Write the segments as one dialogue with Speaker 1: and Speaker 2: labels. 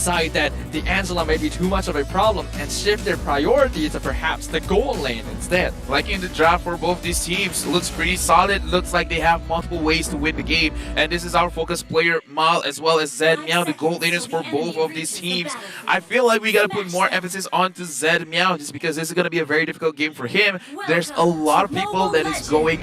Speaker 1: decide that the Angela may be too much of a problem and shift their priority to perhaps the gold lane instead.
Speaker 2: Like in the draft for both these teams, looks pretty solid. Looks like they have multiple ways to win the game. And this is our focus player, Mal, as well as Zed Meow, the gold laners for both of these teams. I feel like we got to put more emphasis onto Zed Meow just because this is going to be a very difficult game for him. There's a lot of people that is going,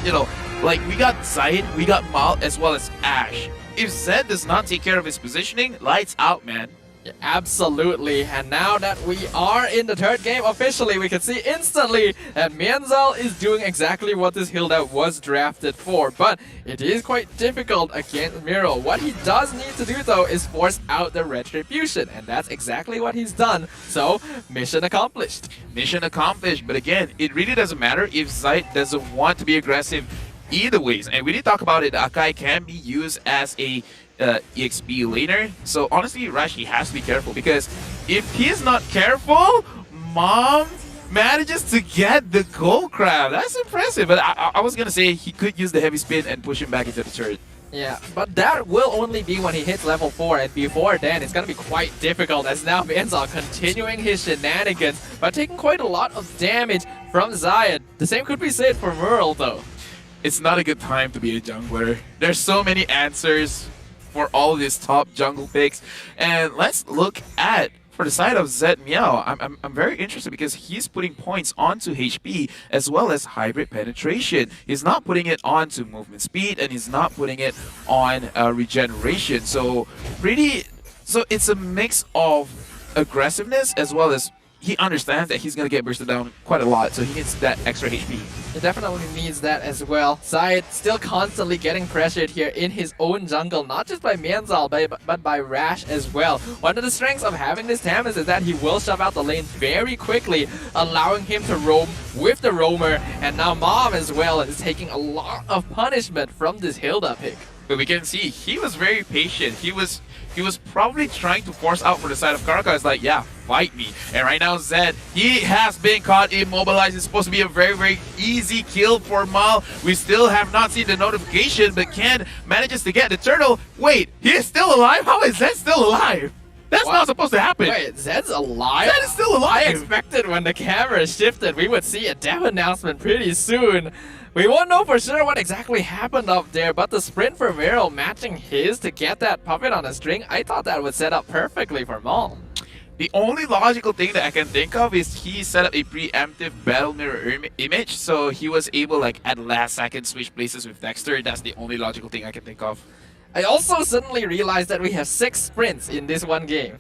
Speaker 2: you know, like we got Zayed, we got Mal, as well as Ash. If Zed does not take care of his positioning, lights out, man.
Speaker 1: Yeah, absolutely, and now that we are in the third game officially, we can see instantly that Mianzal is doing exactly what this Hilda was drafted for, but it is quite difficult against Miro. What he does need to do though is force out the retribution, and that's exactly what he's done, so mission accomplished.
Speaker 2: Mission accomplished, but again, it really doesn't matter if Zayed doesn't want to be aggressive either ways, and we did talk about it, Akai can be used as a EXP laner. So honestly, Rashi has to be careful because if he's not careful, Mom manages to get the gold crab. That's impressive. But I was gonna say he could use the heavy spin and push him back into the turret.
Speaker 1: Yeah, but that will only be when he hits level 4, and before then it's gonna be quite difficult as now Mianzal continuing his shenanigans but taking quite a lot of damage from Zayed. The same could be said for Merle though.
Speaker 2: It's not a good time to be a jungler. There's so many answers for all these top jungle picks, and let's look at for the side of Zed Meow. I'm very interested because he's putting points onto HP as well as hybrid penetration. He's not putting it onto movement speed, and he's not putting it on regeneration. So it's a mix of aggressiveness as well as he understands that he's going to get bursted down quite a lot, so he needs that extra HP.
Speaker 1: It definitely needs that as well. Zayed still constantly getting pressured here in his own jungle, not just by Mianzal, but by Rash as well. One of the strengths of having this Tamis is that he will shove out the lane very quickly, allowing him to roam with the roamer, and now Mom as well is taking a lot of punishment from this Hilda pick.
Speaker 2: But we can see he was very patient. He was probably trying to force out for the side of Caracal. It's like, yeah, fight me. And right now Zed, he has been caught immobilized. It's supposed to be a very, very easy kill for Mal. We still have not seen the notification, but Ken manages to get the turtle. Wait, he is still alive? How is Zed still alive? That's not supposed to happen.
Speaker 1: Wait, Zed's alive?
Speaker 2: Zed is still alive.
Speaker 1: I expected when the camera shifted, we would see a dev announcement pretty soon. We won't know for sure what exactly happened up there, but the sprint for Viral matching his to get that puppet on a string, I thought that would set up perfectly for Maul.
Speaker 2: The only logical thing that I can think of is he set up a preemptive battle mirror image, so he was able, like, at last second switch places with Dexter. That's the only logical thing I can think of.
Speaker 1: I also suddenly realized that we have 6 sprints in this one game.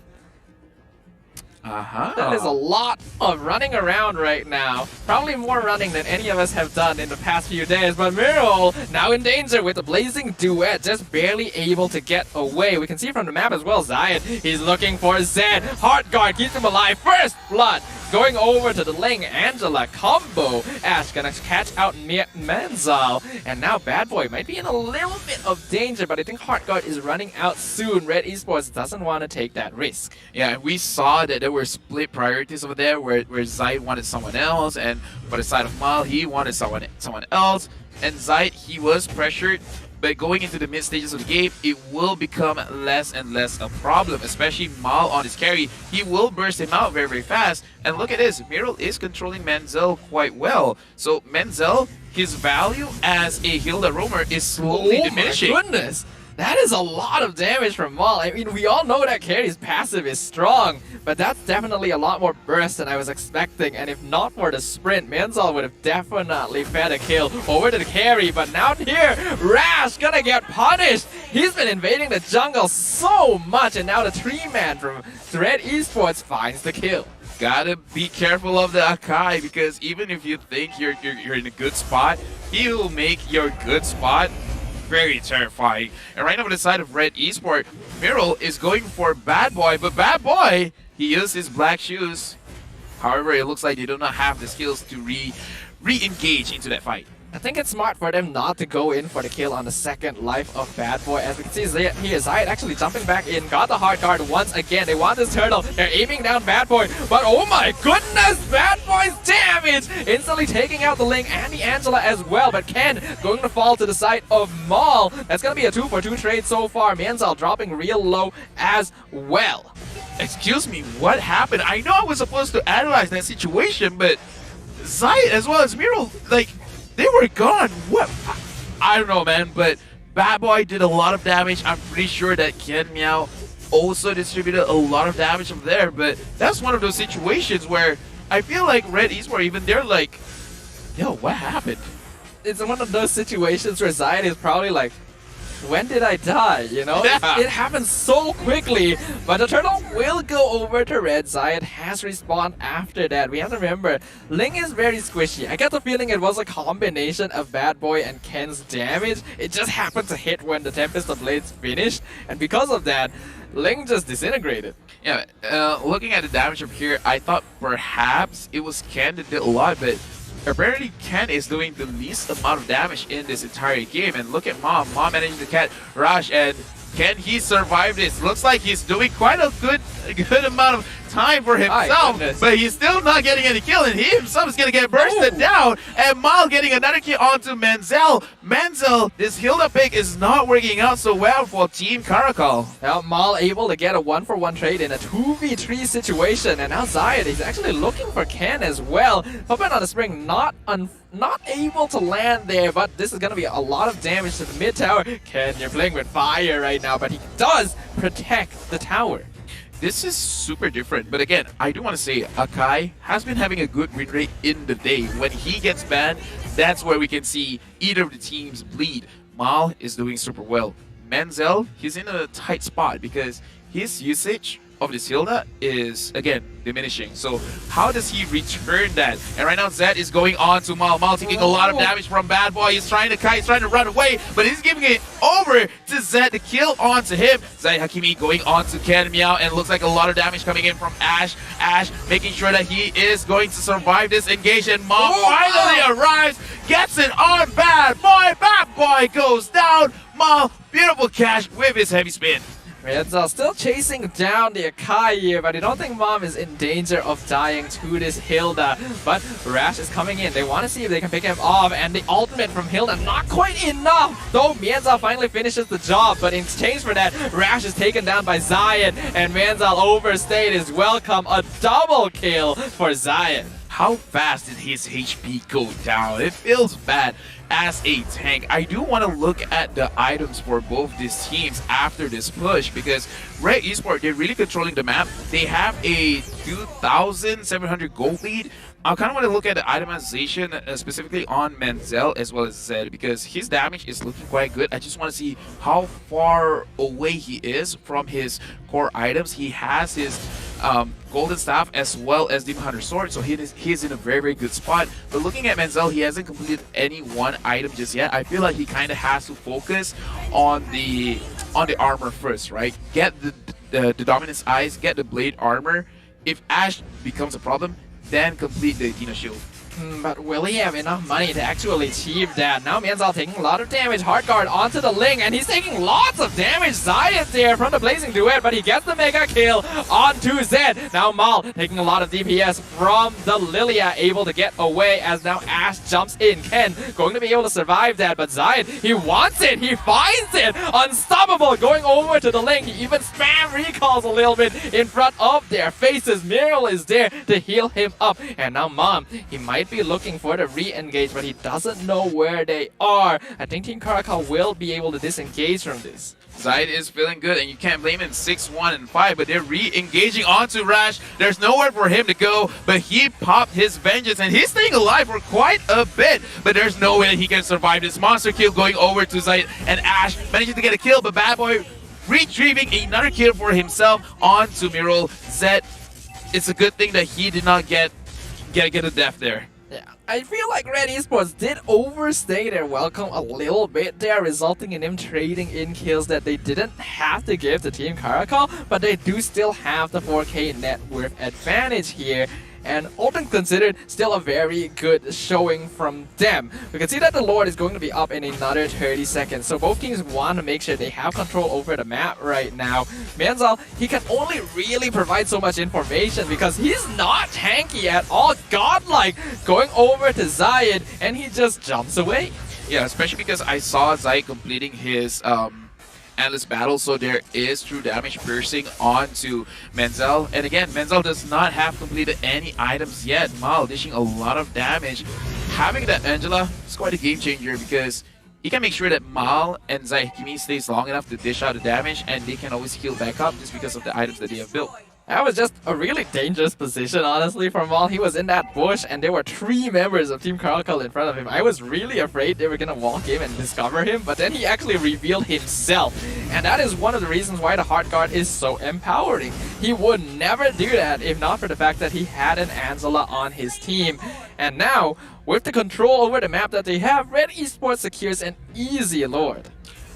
Speaker 1: That is a lot of running around right now. Probably more running than any of us have done in the past few days. But Miro now in danger with the blazing duet, just barely able to get away. We can see from the map as well, Zayed. He's looking for Zed. Heart Guard keeps him alive. First blood going over to the Ling Angela combo. Ash gonna catch out Mianzal. And now Bad Boy might be in a little bit of danger, but I think Heart Guard is running out soon. Red Esports doesn't want to take that risk.
Speaker 2: Yeah, and we saw that there were split priorities over there where Zayed wanted someone else, and for the side of Mal, he wanted someone else. And Zayed, he was pressured, but going into the mid stages of the game, it will become less and less a problem, especially Mal on his carry. He will burst him out very, very fast. And look at this, Miro is controlling Menzel quite well. So Menzel, his value as a Hilda roamer is slowly diminishing.
Speaker 1: Oh my goodness! That is a lot of damage from Maul. I mean, we all know that carry's passive is strong, but that's definitely a lot more burst than I was expecting. And if not for the sprint, Mianzal would have definitely fed a kill over to the carry. But now here, Rash gonna get punished. He's been invading the jungle so much, and now the 3-man from Red Esports finds the kill.
Speaker 2: Gotta be careful of the Akai, because even if you think you're in a good spot, he will make your good spot very terrifying. And right now on the side of Red Esport, Miro is going for Bad Boy, but Bad Boy, he used his black shoes. However, it looks like they do not have the skills to re-engage into that fight.
Speaker 1: I think it's smart for them not to go in for the kill on the second life of Bad Boy. As we can see here, Zayed actually jumping back in, got the hard card once again. They want this turtle. They're aiming down Bad Boy, but oh my goodness, Bad Boy's damage! Instantly taking out the Ling and the Angela as well, but Ken going to fall to the side of Maul. That's going to be a 2-for-2 trade so far. Mianzal dropping real low as well.
Speaker 2: Excuse me, what happened? I know I was supposed to analyze that situation, but Zayed as well as Miro, like, they were gone. What? I don't know, man, but Bad Boy did a lot of damage. I'm pretty sure that Ken Meow also distributed a lot of damage from there, but that's one of those situations where I feel like Red Esport, even they're like, yo, what happened?
Speaker 1: It's one of those situations where Zayed is probably like, when did I die? You know,
Speaker 2: Yeah.
Speaker 1: it happens so quickly. But the turtle will go over to Red. Zayed has respawned after that. We have to remember, Ling is very squishy. I get the feeling it was a combination of Bad Boy and Ken's damage. It just happened to hit when the Tempest of Blades finished, and because of that, Ling just disintegrated.
Speaker 2: Yeah, looking at the damage from here, I thought perhaps it was Ken that did a lot, but apparently Ken is doing the least amount of damage in this entire game. And look at Mom. Mom managing to catch Rush, and can he survive this? Looks like he's doing quite a good amount of time for himself, but he's still not getting any kill, and he himself is going to get bursted down, and Mal getting another kill onto Menzel. Menzel, this Hilda pick is not working out so well for Team Caracal.
Speaker 1: Now Mal able to get a 1-for-1 trade in a 2v3 situation, and now Zayed is actually looking for Ken as well. Hoping on the spring, not able to land there, but this is going to be a lot of damage to the mid tower. Ken, you're playing with fire right now, but he does protect the tower.
Speaker 2: This is super different, but again, I do want to say Akai has been having a good win rate in the day. When he gets banned, that's where we can see either of the teams bleed. Mal is doing super well. Menzel, he's in a tight spot because his usage of this Hilda is, again, diminishing. So how does he return that? And right now Zed is going on to Mal. Mal taking a lot of damage from Bad Boy. He's trying to kite, he's trying to run away, but he's giving it over to Zed to kill onto him. Zed Hakimi going on to Ken Meow, and looks like a lot of damage coming in from Ash. Ash making sure that he is going to survive this engage, and Mal finally arrives, gets it on Bad Boy. Bad Boy goes down. Mal, beautiful catch with his heavy spin.
Speaker 1: Mianzal still chasing down the Akai here, but I don't think Mom is in danger of dying to this Hilda. But Rash is coming in. They want to see if they can pick him off, and the ultimate from Hilda, not quite enough. Though Mianzal finally finishes the job, but in exchange for that, Rash is taken down by Zayed, and Mianzal overstayed his welcome. A double kill for Zayed.
Speaker 2: How fast did his HP go down? It feels bad. As a tank, I do want to look at the items for both these teams after this push, because Red Esport, they're really controlling the map. They have a 2,700 gold lead. I kind of want to look at the itemization specifically on Menzel as well as Zed, because his damage is looking quite good. I just want to see how far away he is from his core items. He has his Golden Staff as well as Demon Hunter Sword, so he is in a very, very good spot. But looking at Menzel, he hasn't completed any one item just yet. I feel like he kind of has to focus on the armor first, right? Get the Dominance Eyes, get the Blade Armor. If Ash becomes a problem, then complete the Dino Shield.
Speaker 1: But will he have enough money to actually achieve that? Now Mianzal taking a lot of damage. Hard guard onto the Ling, and he's taking lots of damage. Zayed there from the Blazing Duet, but he gets the mega kill onto Zed. Now Mal taking a lot of DPS from the Lilia, able to get away as now Ash jumps in. Ken going to be able to survive that, but Zayed, he wants it, he finds it. Unstoppable, going over to the Ling. He even spam recalls a little bit in front of their faces. Meryl is there to heal him up, and now Mom, he might be looking for the re-engage, but he doesn't know where they are. I think Team Caracal will be able to disengage from this.
Speaker 2: Zayed is feeling good, and you can't blame him. 6-1 and 5, but they're re-engaging onto Rash. There's nowhere for him to go, but he popped his vengeance, and he's staying alive for quite a bit. But there's no way that he can survive this monster kill going over to Zayed, and Ash managing to get a kill, but Bad Boy retrieving another kill for himself onto Mirul. Zed, it's a good thing that he did not get a death there.
Speaker 1: Yeah, I feel like Red Esports did overstay their welcome a little bit there, resulting in them trading in kills that they didn't have to give to Team Caracal, but they do still have the 4K net worth advantage here. and all things considered, still a very good showing from them. We can see that the Lord is going to be up in another 30 seconds, so both teams want to make sure they have control over the map right now. Menzel, he can only really provide so much information because he's not tanky at all. Godlike going over to Zayed, and he just jumps away.
Speaker 2: Yeah, especially because I saw Zai completing his endless battle, so there is true damage piercing onto Menzel. And again, Menzel does not have completed any items yet. Mal dishing a lot of damage. Having that Angela is quite a game changer because he can make sure that Mal and Zahikimi stays long enough to dish out the damage, and they can always heal back up just because of the items that they have built.
Speaker 1: That was just a really dangerous position, honestly, for Mal. He was in that bush, and there were 3 members of Team Caracal in front of him. I was really afraid they were gonna walk in and discover him, but then he actually revealed himself. And that is one of the reasons why the Heart Guard is so empowering. He would never do that if not for the fact that he had an Angela on his team. And now, with the control over the map that they have, Red Esports secures an easy Lord.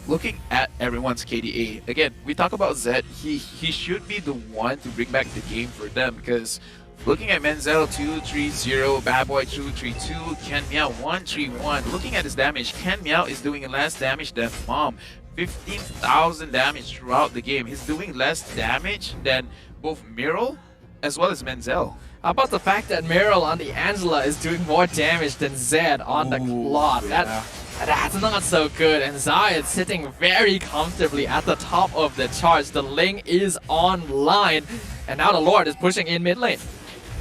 Speaker 2: Looking at everyone's KDA, again, we talk about Zed, he should be the one to bring back the game for them because looking at Menzel 2-3-0, Bad Boy 2-3-2, Ken Miao 1-3-1, looking at his damage, Ken Miao is doing less damage than Mom. 15,000 damage throughout the game. He's doing less damage than both Miral as well as Menzel.
Speaker 1: How about the fact that Miral on the Angela is doing more damage than Zed on the Claw?
Speaker 2: Yeah.
Speaker 1: That's not so good, and Zayed sitting very comfortably at the top of the charts. The Ling is online, and now the Lord is pushing in mid lane.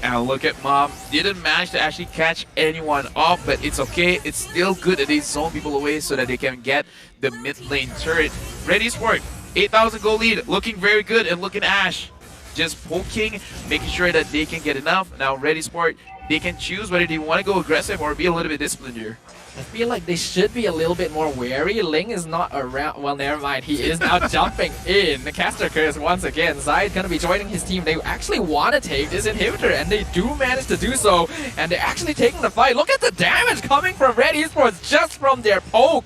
Speaker 2: And look at Mom, didn't manage to actually catch anyone off, but it's okay. It's still good that they zone people away so that they can get the mid lane turret. Red Esport, 8,000 gold lead, looking very good, and look at Ash. Just poking, making sure that they can get enough. Now Red Esport, they can choose whether they want to go aggressive or be a little bit disciplined here.
Speaker 1: I feel like they should be a little bit more wary. Ling is not around. Well, never mind. He is now jumping in. The caster curse once again. Zayed gonna be joining his team. They actually want to take this inhibitor, and they do manage to do so. And they're actually taking the fight. Look at the damage coming from Red Esports just from their poke,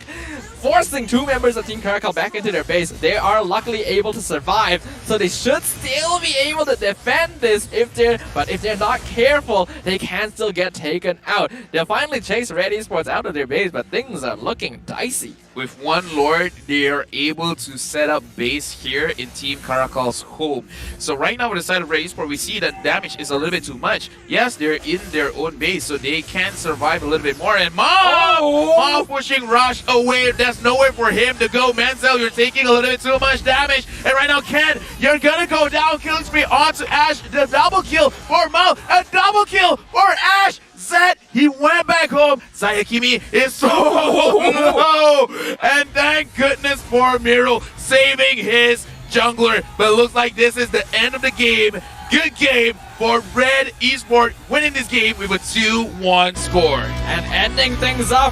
Speaker 1: forcing 2 members of Team Caracal back into their base. They are luckily able to survive, so they should still be able to defend this if they're not careful, they can still get taken out. They'll finally chase Red Esports out of their base, but things are looking dicey.
Speaker 2: With 1 Lord, they are able to set up base here in Team Caracal's home. So right now with the side of Red Esport, we see that damage is a little bit too much. Yes, they're in their own base, so they can survive a little bit more. And Mom pushing Rush away. There's nowhere for him to go. Menzel, you're taking a little bit too much damage. And right now, Ken, you're gonna go down. Killing spree onto Ash. The double kill for Mal. A double kill for Ash. Zed, he went back home. Zahikimi is so low. And thank goodness for Miral saving his jungler. But it looks like this is the end of the game. Good game for Red Esport, winning this game with a 2-1 score.
Speaker 1: And ending things up